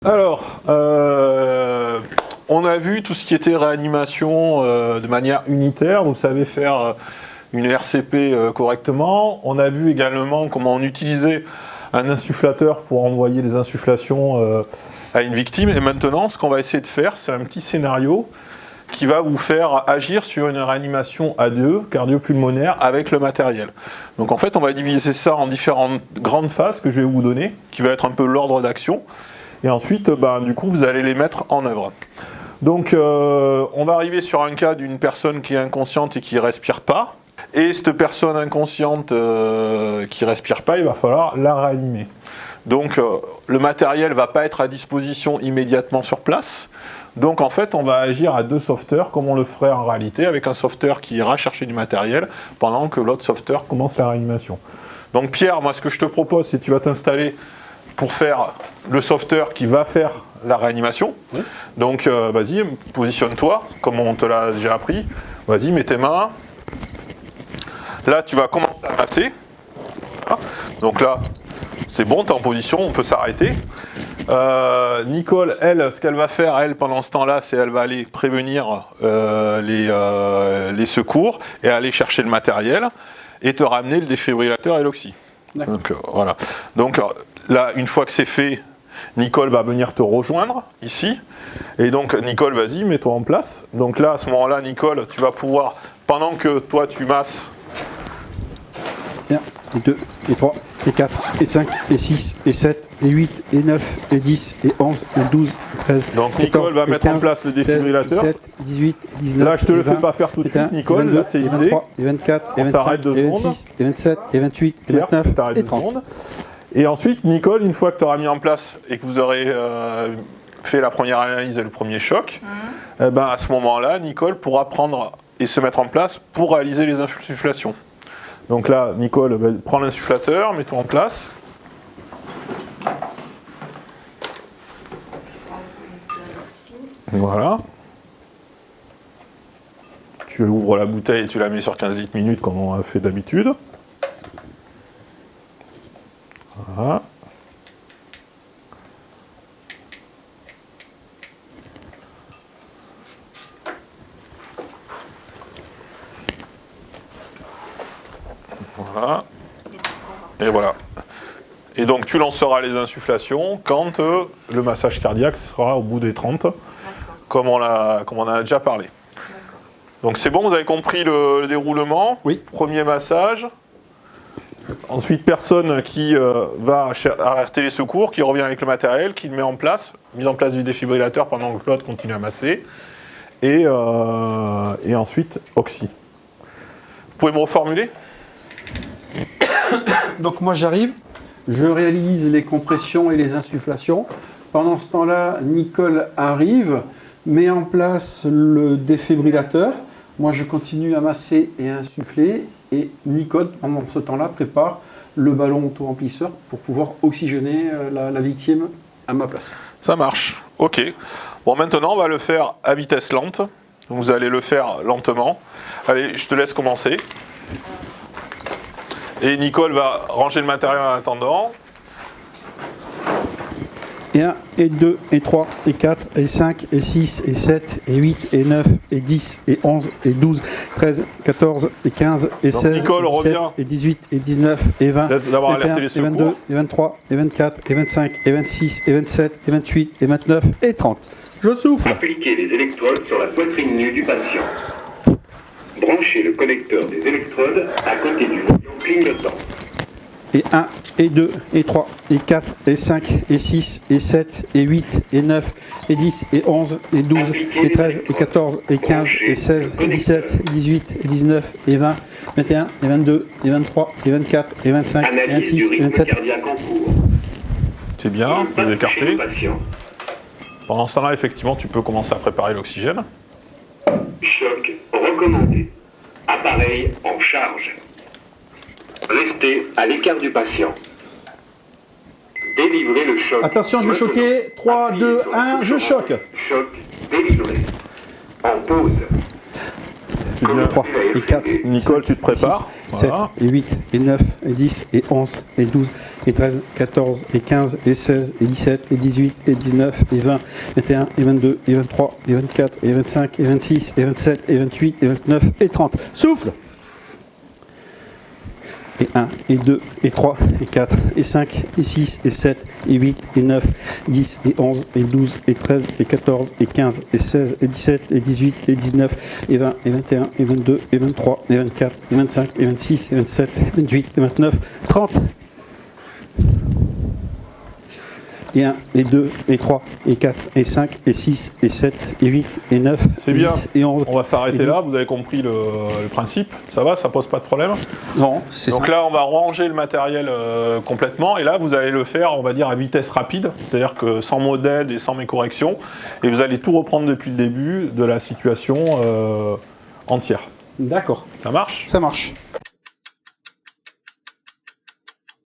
Alors, on a vu tout ce qui était réanimation de manière unitaire. Vous savez faire une RCP correctement. On a vu également comment on utilisait un insufflateur pour envoyer des insufflations à une victime. Et maintenant, ce qu'on va essayer de faire, c'est un petit scénario qui va vous faire agir sur une réanimation à deux, cardio-pulmonaire, avec le matériel. Donc en fait, on va diviser ça en différentes grandes phases que je vais vous donner, qui va être un peu l'ordre d'action. Et ensuite, du coup, vous allez les mettre en œuvre. Donc, on va arriver sur un cas d'une personne qui est inconsciente et qui ne respire pas. Et cette personne inconsciente qui ne respire pas, il va falloir la réanimer. Donc, le matériel ne va pas être à disposition immédiatement sur place. Donc, en fait, on va agir à deux sauveteurs, comme on le ferait en réalité, avec un sauveteur qui ira chercher du matériel, pendant que l'autre sauveteur commence la réanimation. Donc, Pierre, moi, ce que je te propose, c'est que tu vas t'installer pour faire le sauveteur qui va faire la réanimation. Oui. Donc, vas-y, positionne-toi, comme on te l'a déjà appris. Vas-y, mets tes mains. Là, tu vas commencer à masser. Voilà. Donc là, c'est bon, tu es en position, on peut s'arrêter. Nicole, elle, ce qu'elle va faire, elle, pendant ce temps-là, c'est qu'elle va aller prévenir les secours et aller chercher le matériel et te ramener le défibrillateur et l'oxy. Donc, voilà. Donc, là, une fois que c'est fait, Nicole va venir te rejoindre ici. Et donc, Nicole, vas-y, mets-toi en place. Donc là, à ce moment-là, Nicole, tu vas pouvoir, pendant que toi, tu masses. 1, et 2, et 3, et 4, et 5, et 6, et 7, et 8, et 9, et 10, et 11, et 12, et 13. Donc Nicole va mettre 15, en place le défibrillateur. 16, 17, 18, 19. Là, je te le fais pas faire tout de suite, Nicole. 22, là, c'est l'idée. 23, et 24, et 25, et 26, et 27, et 28, et 29, et 30. Et ensuite, Nicole, une fois que tu auras mis en place et que vous aurez fait la première analyse et le premier choc, à ce moment-là, Nicole pourra prendre et se mettre en place pour réaliser les insufflations. Donc là, Nicole, prends l'insufflateur, mets-toi en place. Voilà. Tu ouvres la bouteille et tu la mets sur 15 litres minutes comme on a fait d'habitude. Voilà. Voilà. Et voilà. Et donc tu lanceras les insufflations quand le massage cardiaque sera au bout des 30, comme on a déjà parlé. Donc c'est bon, vous avez compris le déroulement. Oui. Premier massage. Ensuite, personne qui va alerter les secours, qui revient avec le matériel, qui le met en place, mise en place du défibrillateur pendant que l'autre continue à masser. Et ensuite, oxy. Vous pouvez me reformuler ? Donc moi j'arrive, je réalise les compressions et les insufflations. Pendant ce temps-là, Nicole arrive, met en place le défibrillateur. Moi je continue à masser et à insuffler. Et Nicole, pendant ce temps-là, prépare le ballon auto-remplisseur pour pouvoir oxygéner la victime à ma place. Ça marche, ok. Bon, maintenant on va le faire à vitesse lente. Donc, vous allez le faire lentement. Allez, je te laisse commencer. Et Nicole va ranger le matériel en attendant. Et 1, et 2, et 3, et 4, et 5, et 6, et 7, et 8, et 9, et 10, et 11, et 12, 13, 14, et 15, et 16, Nicole, et 17, et 18, et 19, et 20, d'avoir alerté les secours. et 22, et 23, et 24, et 25, et 26, et 27, et 28, et 29, et 30. Je souffle. Appliquez les électrodes sur la poitrine nue du patient. Branchez le connecteur des électrodes à côté du voyant clignotant. Et 1, et 2, et 3, et 4, et 5, et 6, et 7, et 8, et 9, et 10, et 11, et 12, et 13, et 14, et 15, et 16, et 17, et 18, et 19, et 20, 21, et 22, et 23, et 24, et 25, et 26, et 27. C'est bien, vous pouvez écarter. Pendant ce temps-là, effectivement, tu peux commencer à préparer l'oxygène. Choc recommandé. Appareil en charge. Restez à l'écart du patient. Délivrez le choc. Attention, je vais choquer. 3, 2, 1, je choque. Choc délivré. En pause. Tu viens. 3 et 4. Nicole, tu te prépares. 7 Voilà. et 8 et 9 et 10 et 11 et 12 et 13, 14 et 15 et 16 et 17 et 18 et 19 et 20, 21 et 22 et 23 et 24 et 25 et 26 et 27 et 28 et 29 et 30. Souffle! Et 1, et 2, et 3, et 4, et 5, et 6, et 7, et 8, et 9, 10, et 11, et 12, et 13, et 14, et 15, et 16, et 17, et 18, et 19, et 20, et 21, et 22, et 23, et 24, et 25, et 26, et 27, et 28, et 29, 30. Et 1, et 2, et 3, et 4, et 5, et 6, et 7, et 8, et 9, C'est et bien. 10, et 11. On va s'arrêter et là, 12. vous avez compris le principe. Ça va, ça pose pas de problème. Non, c'est ça. Donc là, on va ranger le matériel complètement, et là, vous allez le faire, on va dire, à vitesse rapide, c'est-à-dire que sans mot d'aide et sans mes corrections, et vous allez tout reprendre depuis le début de la situation entière. D'accord, Ça marche ? ça marche.